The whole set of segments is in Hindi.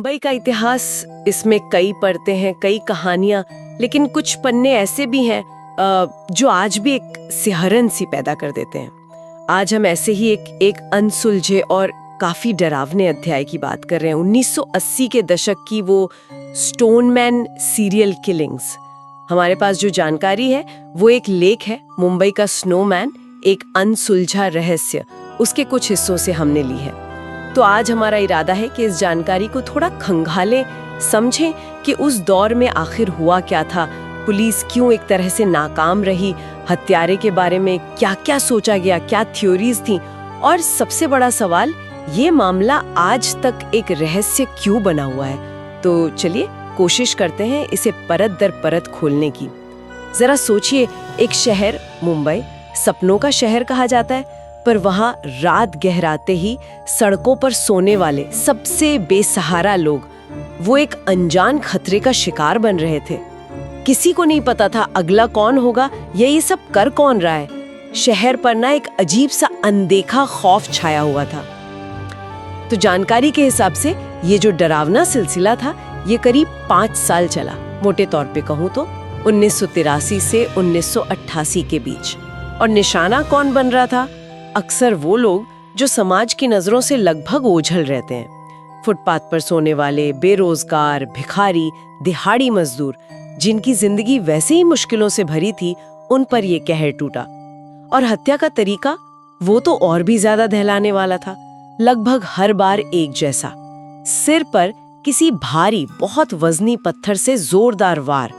मुंबई का इतिहास, इसमें कई परतें हैं, कई कहानियां, लेकिन कुछ पन्ने ऐसे भी हैं जो आज भी एक सिहरन सी पैदा कर देते हैं। आज हम ऐसे ही एक अनसुलझे और काफी डरावने अध्याय की बात कर रहे हैं। 1980 के दशक की वो स्टोनमैन सीरियल किलिंग्स। हमारे पास जो जानकारी है वो एक लेख है, मुंबई का स्नोमैन, एक अनसुलझा रहस्य, उसके कुछ हिस्सों से हमने ली है। तो आज हमारा इरादा है कि इस जानकारी को थोड़ा खंगालें, समझें कि उस दौर में आखिर हुआ क्या था, पुलिस क्यों एक तरह से नाकाम रही, हत्यारे के बारे में क्या क्या सोचा गया, क्या थ्योरीज थी, और सबसे बड़ा सवाल, ये मामला आज तक एक रहस्य क्यों बना हुआ है। तो चलिए कोशिश करते हैं इसे परत दर परत खोलने की। जरा सोचिए, एक शहर मुंबई सपनों का शहर कहा जाता है, पर वहाँ रात गहराते ही सड़कों पर सोने वाले सबसे बेसहारा लोग वो एक अनजान खतरे का शिकार बन रहे थे। किसी को नहीं पता था अगला कौन होगा या ये सब कर कौन रहा है। शहर पर ना एक अजीब सा अनदेखा खौफ छाया हुआ था। तो जानकारी के हिसाब से ये जो डरावना सिलसिला था ये करीब 5 साल चला। मोटे तौर पे कहूँ तो 1983 से 1988 के बीच। और निशाना कौन बन रहा था? अक्सर वो लोग जो समाज की नजरों से लगभग ओझल रहते हैं। फुटपाथ पर सोने वाले, बेरोजगार, भिखारी, दिहाड़ी मजदूर, जिनकी जिंदगी वैसे ही मुश्किलों से भरी थी, उन पर ये कहर टूटा। और हत्या का तरीका वो तो और भी ज्यादा दहलाने वाला था। लगभग हर बार एक जैसा, सिर पर किसी भारी, बहुत वजनी पत्थर से जोरदार वार।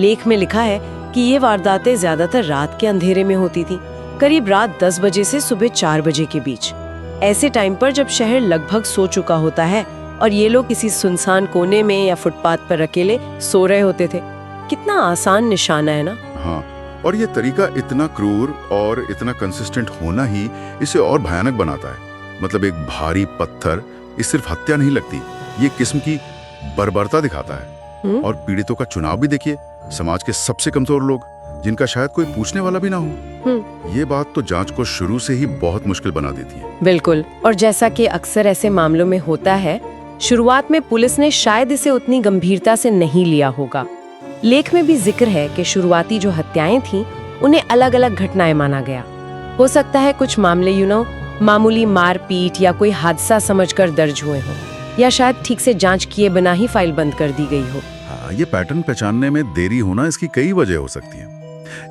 लेख में लिखा है कि ये वारदातें ज्यादातर रात के अंधेरे में होती थी, करीब रात 10 बजे से सुबह 4 बजे के बीच। ऐसे टाइम पर जब शहर लगभग सो चुका होता है और ये लोग किसी सुनसान कोने में या फुटपाथ पर अकेले सो रहे होते थे। कितना आसान निशाना है ना? हाँ, और ये तरीका इतना क्रूर और इतना कंसिस्टेंट होना ही इसे और भयानक बनाता है। मतलब एक भारी पत्थर, ये सिर्फ हत्या नहीं लगती, ये किस्म की बर्बरता दिखाता है। और पीड़ितों का चुनाव भी देखिए, समाज के सबसे कमजोर लोग, जिनका शायद कोई पूछने वाला भी ना हो। ये बात तो जांच को शुरू से ही बहुत मुश्किल बना देती है। बिल्कुल। और जैसा कि अक्सर ऐसे मामलों में होता है, शुरुआत में पुलिस ने शायद इसे उतनी गंभीरता से नहीं लिया होगा। लेख में भी जिक्र है कि शुरुआती जो हत्याएं थीं, उन्हें अलग अलग घटनाएं माना गया। हो सकता है कुछ मामले मामूली मारपीट या कोई हादसा समझकर दर्ज हुए हों, या शायद ठीक से जांच किए बिना ही फाइल बंद कर दी गई हो। हाँ, ये पैटर्न पहचानने में देरी होना इसकी कई वजह हो सकती है।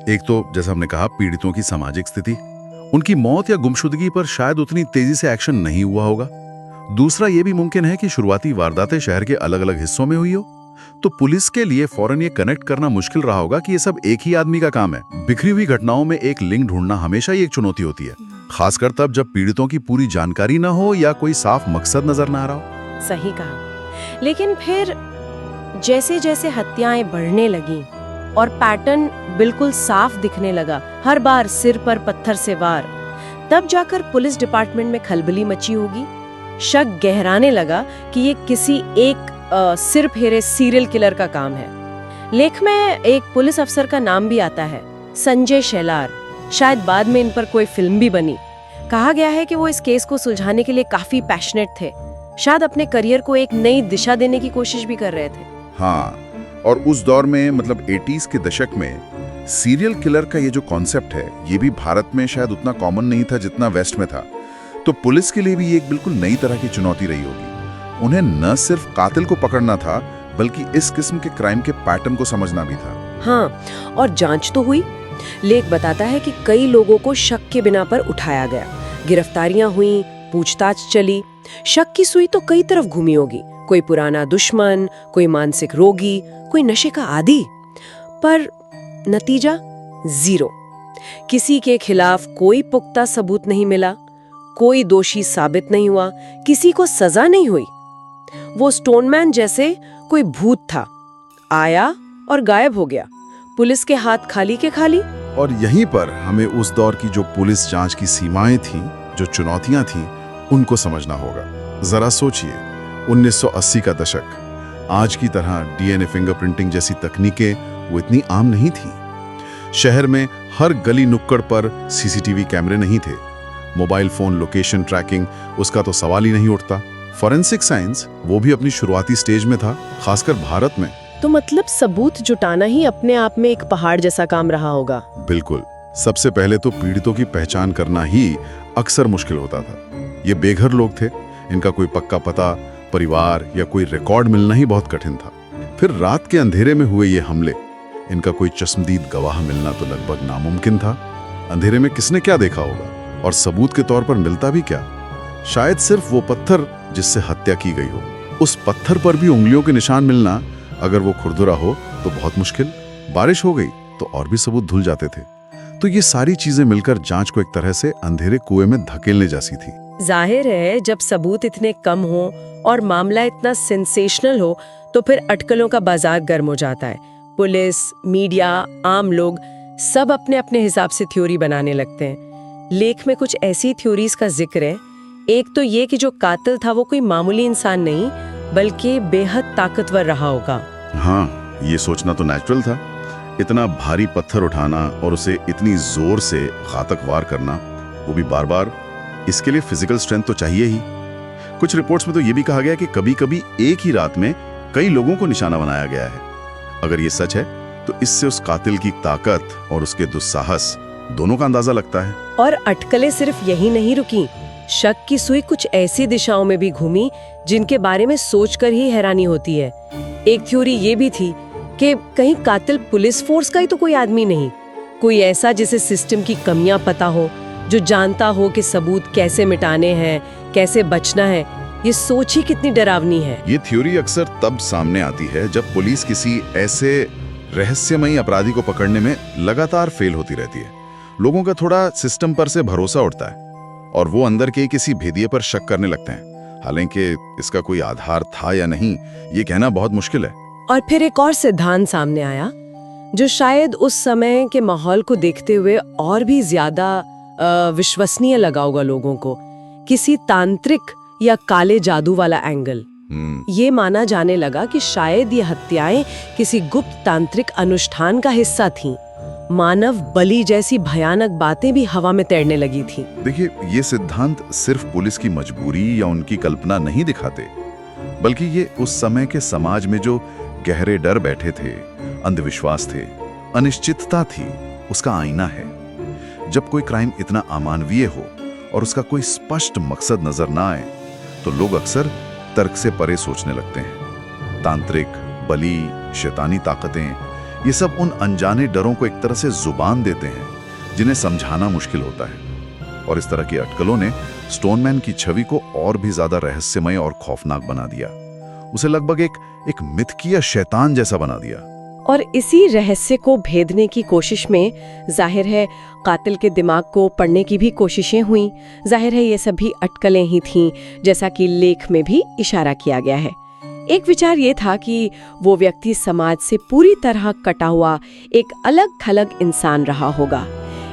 एक तो जैसा हमने कहा, पीड़ितों की सामाजिक स्थिति, उनकी मौत या गुमशुदगी पर शायद उतनी तेजी से एक्शन नहीं हुआ होगा। दूसरा ये भी मुमकिन है कि शुरुआती वारदातें शहर के अलग अलग हिस्सों में हुई हो, तो पुलिस के लिए फौरन ये कनेक्ट करना मुश्किल रहा होगा कि ये सब एक ही आदमी का काम है। बिखरी हुई घटनाओं में एक लिंक ढूंढना हमेशा ही एक चुनौती होती है, खासकर तब जब पीड़ितों की पूरी जानकारी ना हो या कोई साफ मकसद नजर ना आ रहा हो। सही कहा। लेकिन फिर जैसे जैसे हत्याएं बढ़ने लगी और पैटर्न बिल्कुल साफ दिखने लगा, हर बार सिर पर पत्थर से वार, तब जाकर पुलिस डिपार्टमेंट में खलबली मची होगी। शक गहराने लगा कि ये किसी एक सिर फेरे सीरियल किलर का काम है। लेख में एक पुलिस अफसर का नाम भी आता है, संजय शेलार। शायद बाद में इन पर कोई फिल्म भी बनी। कहा गया है कि वो इस केस को सुलझाने के लिए काफी पैशनेट थे, शायद अपने करियर को एक नई दिशा देने की कोशिश भी कर रहे थे। हाँ, और उस दौर में, मतलब 80s के दशक में, सीरियल किलर का ये जो कॉन्सेप्ट है, ये भी भारत में शायद उतना कॉमन नहीं था जितना वेस्ट में था। तो पुलिस के लिए भी ये एक बिल्कुल नई तरह की चुनौती रही होगी। उन्हें न सिर्फ कातिल को पकड़ना था, बल्कि इस किस्म के क्राइम के पैटर्न को समझना भी था। हाँ, और जांच तो हुई। लेख बताता है कि कई लोगों को शक के बिना पर उठाया गया, गिरफ्तारियां हुई, पूछताछ चली। शक की सुई तो कई तरफ घूमी होगी, कोई पुराना दुश्मन, कोई मानसिक रोगी, कोई नशे का आदी। पर नतीजा 0। किसी के खिलाफ कोई पुख्ता सबूत नहीं मिला, कोई दोषी साबित नहीं हुआ, किसी को सजा नहीं हुई। वो स्टोनमैन जैसे कोई भूत था, आया और गायब हो गया, पुलिस के हाथ खाली के खाली। और यहीं पर हमें उस दौर की जो पुलिस जांच की सीमाएं थीं, जो चुनौतियां थीं, उनको समझना होगा। जरा सोचिए, 1980 का दशक, आज की तरह डीएनए फिंगरप्रिंटिंग जैसी तकनीकें वो इतनी आम नहीं थी। शहर में हर गली नुक्कड़ पर सीसीटीवी कैमरे नहीं थे। मोबाइल फोन लोकेशन ट्रैकिंग, उसका तो सवाल ही नहीं उठता। फॉरेंसिक साइंस वो भी अपनी शुरुआती स्टेज में था, खासकर भारत में। तो मतलब सबूत जुटाना ही अपने आप में एक पहाड़ जैसा काम रहा होगा। बिल्कुल। सबसे पहले तो पीड़ितों की पहचान करना ही अक्सर मुश्किल होता था। ये बेघर लोग थे, इनका कोई पक्का पता, परिवार या कोई रिकॉर्ड मिलना ही बहुत कठिन था। फिर रात के अंधेरे में हुए ये हमले, इनका कोई चश्मदीद गवाह मिलना तो लगभग नामुमकिन था। अंधेरे में किसने क्या देखा होगा और सबूत के तौर पर मिलता भी क्या? शायद सिर्फ वो पत्थर जिससे हत्या की गई हो। उस पत्थर पर भी उंगलियों के निशान मिलना, अगर वो खुरदुरा हो तो बहुत मुश्किल। बारिश हो गई तो और भी सबूत धुल जाते थे। तो ये सारी चीजें मिलकर जांच को एक तरह से अंधेरे कुएं में धकेलने जैसी थी। जाहिर है जब सबूत इतने कम हो और मामला इतना सेंसेशनल हो तो फिर अटकलों का बाजार गर्म हो जाता है। पुलिस, मीडिया, आम लोग सब अपने अपने हिसाब से थ्योरी बनाने लगते हैं। लेख में कुछ ऐसी थ्योरीज का जिक्र है। एक तो ये कि जो कातिल था वो कोई मामूली इंसान नहीं बल्कि बेहद ताकतवर रहा होगा। हाँ, ये सोचना तो नेचुरल था। इतना भारी पत्थर उठाना और उसे इतनी जोर से घातक वार करना, वो भी बार बार, इसके लिए फिजिकल स्ट्रेंथ तो चाहिए ही। कुछ रिपोर्ट्स में तो ये भी कहा गया कि कभी-कभी एक ही रात में कई लोगों को निशाना बनाया गया है। अगर ये सच है तो इससे उस कातिल की ताकत और उसके दुस्साहस दोनों का अंदाजा लगता है। और अटकलें सिर्फ यही नहीं रुकी, शक की सुई कुछ ऐसी दिशाओं में भी घूमी जिनके बारे में सोचकर ही हैरानी होती है। एक थ्योरी ये भी थी कि कहीं कातिल पुलिस फोर्स का ही तो कोई आदमी नहीं, कोई ऐसा जिसे सिस्टम की कमियां पता हो, जो जानता हो कि सबूत कैसे मिटाने हैं, कैसे बचना है। ये सोच ही कितनी डरावनी है। ये थ्योरी अक्सर तब सामने आती है जब पुलिस किसी ऐसे रहस्यमयी अपराधी को पकड़ने में लगातार फेल होती रहती है। लोगों का थोड़ा सिस्टम पर से भरोसा उठता है और वो अंदर के किसी भेदिए पर शक करने लगते हैं। हालांकि इसका कोई आधार था या नहीं, ये कहना बहुत मुश्किल है। और फिर एक और सिद्धांत सामने आया जो शायद उस समय के माहौल को देखते हुए और भी ज्यादा विश्वसनीय लगा होगा लोगों को। किसी तांत्रिक या काले जादू वाला एंगल। ये माना जाने लगा कि शायद ये हत्याएं किसी गुप्त तांत्रिक अनुष्ठान का हिस्सा थीं। मानव बलि जैसी भयानक बातें भी हवा में तैरने लगी थी। देखिए, ये सिद्धांत सिर्फ पुलिस की मजबूरी या उनकी कल्पना नहीं दिखाते, बल्कि ये उस समय के समाज में जो गहरे डर बैठे थे, अंधविश्वास थे, अनिश्चितता थी, उसका आईना है। जब कोई क्राइम इतना अमानवीय हो और उसका कोई स्पष्ट मकसद नजर ना आए तो लोग अक्सर तर्क से परे सोचने लगते हैं। तांत्रिक, बलि, शैतानी ताकतें, ये सब उन अनजाने डरों को एक तरह से जुबान देते हैं जिन्हें समझाना मुश्किल होता है। और इस तरह की अटकलों ने स्टोनमैन की छवि को और भी ज्यादा रहस्यमय और खौफनाक बना दिया। उसे लगभग एक मिथकीय शैतान जैसा बना दिया। और इसी रहस्य को भेदने की कोशिश में जाहिर है कातिल के दिमाग को पढ़ने की भी कोशिशें हुई। जाहिर है ये सभी अटकलें ही थीं, जैसा कि लेख में भी इशारा किया गया है। एक विचार ये था कि वो व्यक्ति समाज से पूरी तरह कटा हुआ एक अलग थलग इंसान रहा होगा।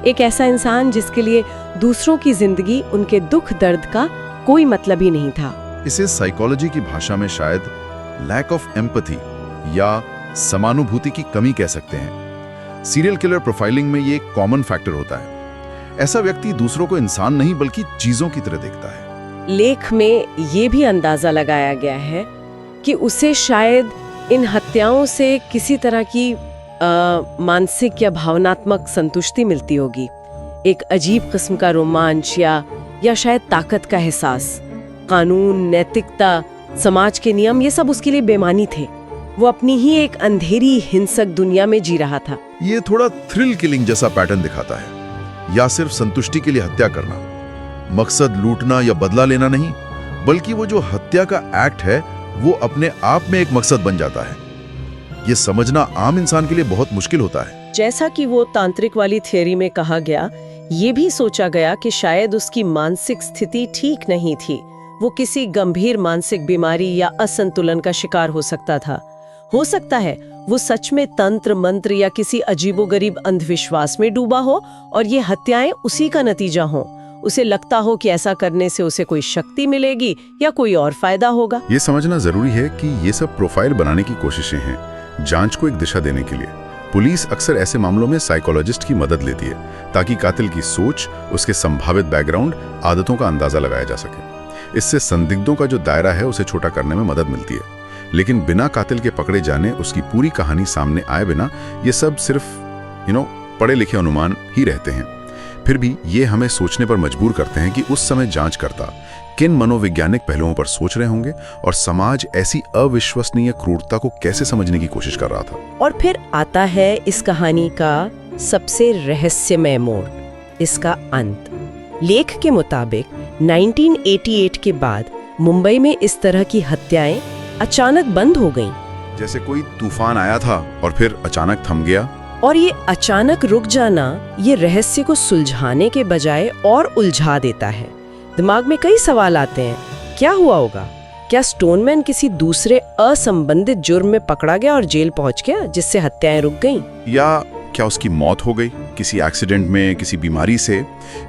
एक ऐसा इंसान जिसके लिए दूसरों की जिंदगी, उनके दुख दर्द का कोई मतलब ही नहीं था। इसे साइकोलॉजी की भाषा में शायद लैक ऑफ एम्पैथी या समानुभूति की कमी कह सकते हैं। सीरियल किलर प्रोफाइलिंग में ये एक कॉमन फैक्टर होता है। ऐसा व्यक्ति दूसरों को इंसान नहीं बल्कि चीजों की तरह देखता है। लेख में ये भी अंदाजा लगाया गया है कि उसे शायद इन हत्याओं से किसी तरह की मानसिक या भावनात्मक संतुष्टि मिलती होगी। एक अजीब किस्म का रोमांच या शायद ताकत का एहसास। कानून, नैतिकता, समाज के नियम, ये सब उसके लिए बेमानी थे। वो अपनी ही एक अंधेरी हिंसक दुनिया में जी रहा था। ये थोड़ा थ्रिल किलिंग जैसा पैटर्न दिखाता है। या सिर्फ संतुष्टि के लिए हत्या करना, मकसद लूटना या बदला लेना नहीं, बल्कि वो जो हत्या का एक्ट है वो अपने आप में एक मकसद बन जाता है। ये समझना आम इंसान के लिए बहुत मुश्किल होता है। जैसा कि वो तांत्रिक वाली थियरी में कहा गया, ये भी सोचा गया कि शायद उसकी मानसिक स्थिति ठीक नहीं थी। वो किसी गंभीर मानसिक बीमारी या असंतुलन का शिकार हो सकता था। हो सकता है वो सच में तंत्र मंत्र या किसी अजीबोगरीब अंधविश्वास में डूबा हो और ये हत्याएं उसी का नतीजा हो। उसे लगता हो कि ऐसा करने से उसे कोई शक्ति मिलेगी या कोई और फायदा होगा। ये समझना जरूरी है कि ये सब प्रोफाइल बनाने की कोशिशें हैं, जांच को एक दिशा देने के लिए। पुलिस अक्सर ऐसे मामलों में साइकोलॉजिस्ट की मदद लेती है ताकि कातिल की सोच, उसके संभावित बैकग्राउंड, आदतों का अंदाजा लगाया जा सके। इससे संदिग्धों का जो दायरा है उसे छोटा करने में मदद मिलती है। लेकिन बिना कातिल के पकड़े जाने, उसकी पूरी कहानी सामने आए बिना, ये सब सिर्फ पढ़े लिखे अनुमान ही रहते हैं। फिर भी ये हमें सोचने पर मजबूर करते हैं कि उस समय जांचकर्ता किन मनोवैज्ञानिक पहलुओं पर सोच रहे होंगे और समाज ऐसी अविश्वसनीय क्रूरता को कैसे समझने की कोशिश कर रहा था। और फिर आता है इस कहानी का सबसे रहस्यमय मोड़, इसका अंत। लेख के मुताबिक 1988 के बाद मुंबई में इस तरह की हत्याएं अचानक बंद हो गईं। जैसे कोई तूफान आया था और फिर अचानक थम गया। और ये अचानक रुक जाना ये रहस्य को सुलझाने के बजाय और उलझा देता है। दिमाग में कई सवाल आते हैं। क्या हुआ होगा? क्या स्टोनमैन किसी दूसरे असंबंधित जुर्म में पकड़ा गया और जेल पहुंच गया, जिससे हत्याएं रुक गईं? या क्या उसकी मौत हो गई किसी एक्सीडेंट में, किसी बीमारी से,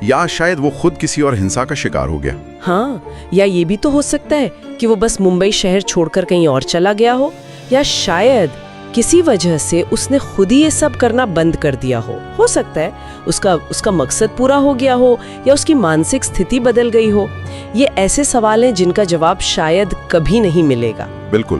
या शायद वो खुद किसी और हिंसा का शिकार हो गया? हाँ, या ये भी तो हो सकता है कि वो बस मुंबई शहर छोड़कर कहीं और चला गया हो, या शायद किसी वजह से उसने खुद ही ये सब करना बंद कर दिया हो सकता है उसका मकसद पूरा हो गया हो, या उसकी मानसिक स्थिति बदल गई हो। ये ऐसे सवाल हैं जिनका जवाब शायद कभी नहीं मिलेगा। बिल्कुल,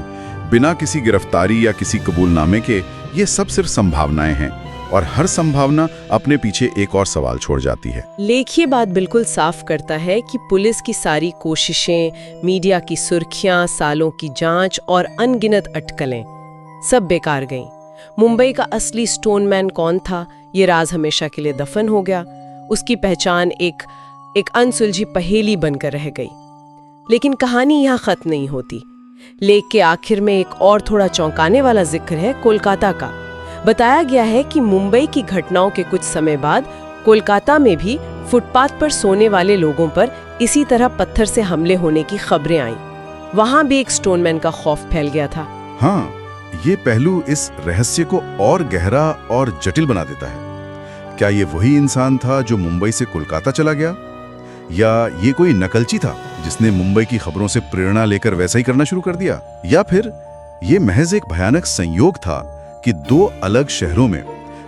बिना किसी गिरफ्तारी या किसी कबूलनामे के ये सब सिर्फ संभावनाएं हैं, और हर संभावना अपने पीछे एक और सवाल छोड़ जाती है। लेख ये बात बिल्कुल साफ करता है कि पुलिस की सारी कोशिशें, मीडिया की सुर्खियां, सालों की जांच और अनगिनत अटकलें सब बेकार गईं। मुंबई का असली स्टोनमैन कौन था, ये राज हमेशा के लिए दफन हो गया। उसकी पहचान एक अनसुलझी पहेली बनकर रह गई। लेकिन कहानी यहाँ खत्म नहीं होती। लेख के आखिर में एक और थोड़ा चौंकाने वाला जिक्र है कोलकाता का। बताया गया है कि मुंबई की घटनाओं के कुछ समय बाद कोलकाता में भी फुटपाथ पर सोने वाले लोगों पर इसी तरह पत्थर से हमले होने की खबरें आईं। वहां भी एक स्टोनमैन का खौफ फैल गया था। हाँ, ये पहलू इस रहस्य को और गहरा और जटिल बना देता है। क्या ये वही इंसान था जो मुंबई से कोलकाता चला गया, या ये कोई नकलची था जिसने मुंबई की खबरों से प्रेरणा लेकर वैसा ही करना शुरू कर दिया, या फिर ये महज एक भयानक संयोग था कि दो अलग शहरों में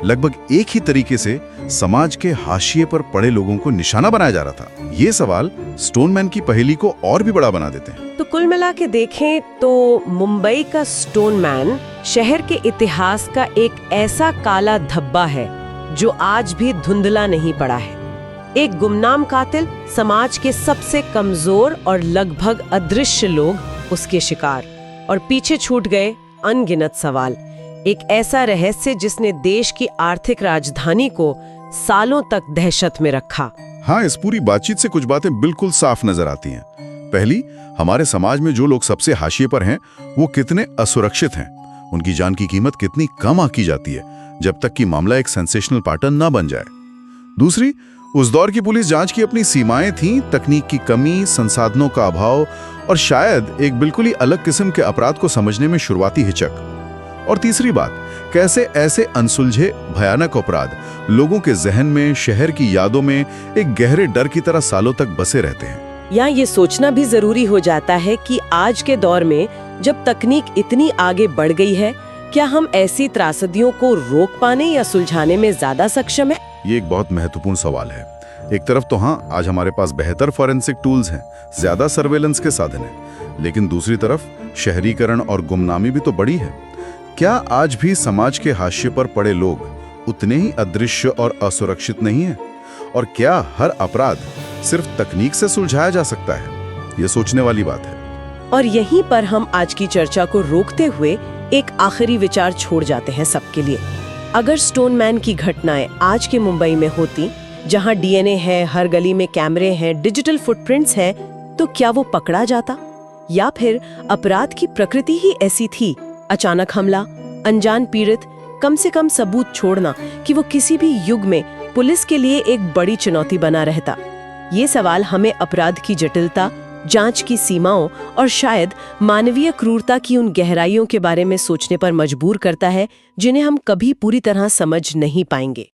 लगभग एक ही तरीके से समाज के हाशिए पर पड़े लोगों को निशाना बनाया जा रहा था। ये सवाल स्टोनमैन की पहेली को और भी बड़ा बना देते हैं। तो कुल मिला के देखें तो मुंबई का स्टोनमैन शहर के इतिहास का एक ऐसा काला धब्बा है जो आज भी धुंधला नहीं पड़ा है। एक गुमनाम कातिल, समाज के सबसे कमजोर और लगभग अदृश्य लोग उसके शिकार, और पीछे छूट गए अनगिनत सवाल। एक ऐसा रहस्य जिसने देश की आर्थिक राजधानी को सालों तक दहशत में रखा। हाँ, इस पूरी बातचीत से कुछ बातें बिल्कुल साफ नजर आती हैं। पहली, हमारे समाज में जो लोग सबसे हाशिए पर हैं वो कितने असुरक्षित हैं। उनकी जान की कीमत कितनी कम आंकी जाती है जब तक कि मामला एक सेंसेशनल पैटर्न ना बन जाए। दूसरी, उस दौर की पुलिस जांच की अपनी सीमाएं थीं, तकनीक की कमी, संसाधनों का अभाव, और शायद एक बिल्कुल ही अलग किस्म के अपराध को समझने में शुरुआती हिचक। और तीसरी बात, कैसे ऐसे अनसुलझे भयानक अपराध लोगों के जहन में, शहर की यादों में एक गहरे डर की तरह सालों तक बसे रहते हैं। यहाँ ये सोचना भी जरूरी हो जाता है कि आज के दौर में जब तकनीक इतनी आगे बढ़ गई है, क्या हम ऐसी त्रासदियों को रोक पाने या सुलझाने में ज्यादा सक्षम है? ये एक बहुत महत्वपूर्ण सवाल है। एक तरफ तो हाँ, आज हमारे पास बेहतर फॉरेंसिक टूल्स हैं, ज्यादा सर्वेलेंस के साधन हैं, लेकिन दूसरी तरफ शहरीकरण और गुमनामी भी तो बड़ी है। क्या आज भी समाज के हाशिए पर पड़े लोग उतने ही अदृश्य और असुरक्षित नहीं हैं? और क्या हर अपराध सिर्फ तकनीक से सुलझाया जा सकता है? ये सोचने वाली बात है। और यहीं पर हम आज की चर्चा को रोकते हुए एक आखिरी विचार छोड़ जाते हैं सबके लिए। अगर स्टोनमैन की घटनाएं आज के मुंबई में होती, जहां डीएनए है, हर गली में कैमरे हैं, डिजिटल फुटप्रिंट्स हैं, तो क्या वो पकड़ा जाता? या फिर अपराध की प्रकृति ही ऐसी थी, अचानक हमला, अनजान पीड़ित, कम से कम सबूत छोड़ना कि वो किसी भी युग में पुलिस के लिए एक बड़ी चुनौती बना रहता? ये सवाल हमें अपराध की जटिलता, जांच की सीमाओं और शायद मानवीय क्रूरता की उन गहराइयों के बारे में सोचने पर मजबूर करता है जिन्हें हम कभी पूरी तरह समझ नहीं पाएंगे।